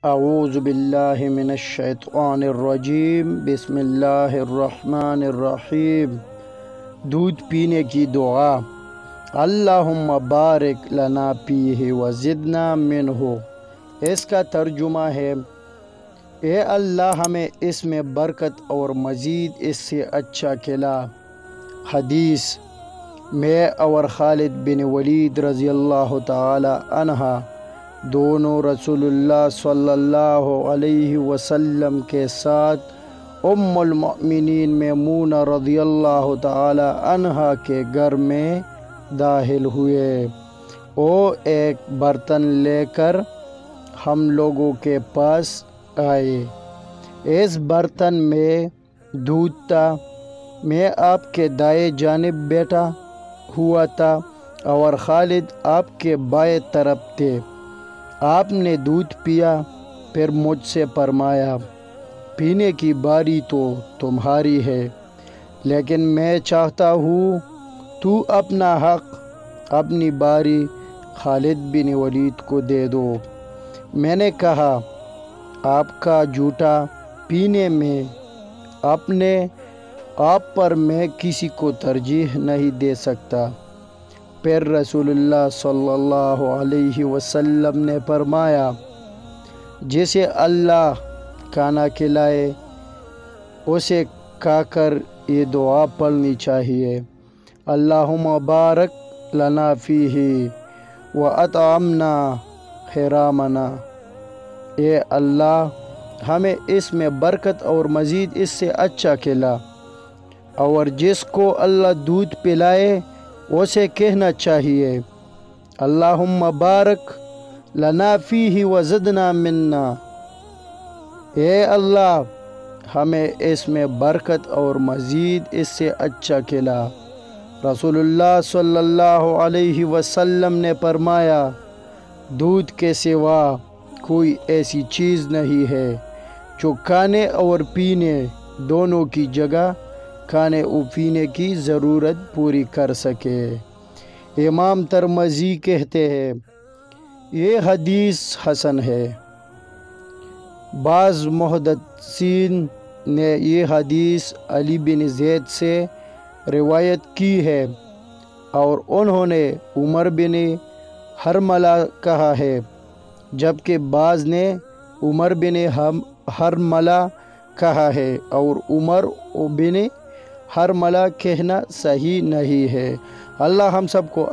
اعوذ باللہ من الشیطان الرجیم، بسم اللہ الرحمن الرحیم۔ دودھ پینے کی دعا۔ اللہم بارک لنا فیہ وزدنا منہ۔ اس کا ترجمہ ہے، اے اللہ ہمیں اس میں برکت اور مزید اس سے اچھا کھلا۔ حدیث: میں اور خالد بن ولید رضی اللہ تعالی عنہ دونوں رسول اللہ صلی اللہ علیہ وسلم کے ساتھ ام المؤمنین میمونہ رضی اللہ تعالی عنہا کے گھر میں داخل ہوئے۔ وہ ایک برتن لے کر ہم لوگوں کے پاس آئے۔ اس برتن میں دودھ تھا۔ میں آپ کے دائیں جانب بیٹھا ہوا تھا اور خالد آپ کے بائیں طرف تھے۔ آپ نے دودھ پیا، پھر مجھ سے فرمایا، پینے کی باری تو تمہاری ہے، لیکن میں چاہتا ہوں تو اپنا حق، اپنی باری خالد بن ولید کو دے دو۔ میں نے کہا، آپ کا جھوٹا پینے میں اپنے آپ پر میں کسی کو ترجیح نہیں دے سکتا۔ پھر رسول اللہ صلی اللہ علیہ وسلم نے فرمایا، جسے اللہ کھانا کھلائے اسے کھا کر یہ دعا پڑھنی چاہیے: اللہم بارک لنا فیہ واطعمنا حرامنا۔ اے اللہ ہمیں اس میں برکت اور مزید اس سے اچھا کھلا۔ اور جس کو اللہ دودھ پلائے اسے کہنا چاہیے: اللہم بارک لنا فیہ وزدنا منا۔ اے اللہ ہمیں اس میں برکت اور مزید اس سے اچھا کھلا۔ رسول اللہ صلی اللہ علیہ وسلم نے فرمایا، دودھ کے سوا کوئی ایسی چیز نہیں ہے جو کھانے اور پینے دونوں کی جگہ کھانے و پینے کی ضرورت پوری کر سکے۔ امام ترمذی کہتے ہیں، یہ حدیث حسن ہے۔ بعض محدثین نے یہ حدیث علی بن زید سے روایت کی ہے اور انہوں نے عمر بن حرملہ کہا ہے، جبکہ بعض نے عمر بن حرملہ کہا ہے اور عمر بن حرملہ کہنا صحیح نہیں ہے۔ اللہ ہم سب کو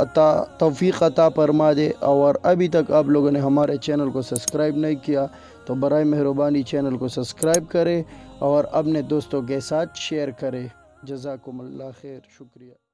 توفیق عطا فرما دے۔ اور ابھی تک آپ لوگوں نے ہمارے چینل کو سبسکرائب نہیں کیا تو برائے مہربانی چینل کو سبسکرائب کرے اور اپنے دوستوں کے ساتھ شیئر کرے۔ جزاکم اللہ خیر، شکریہ۔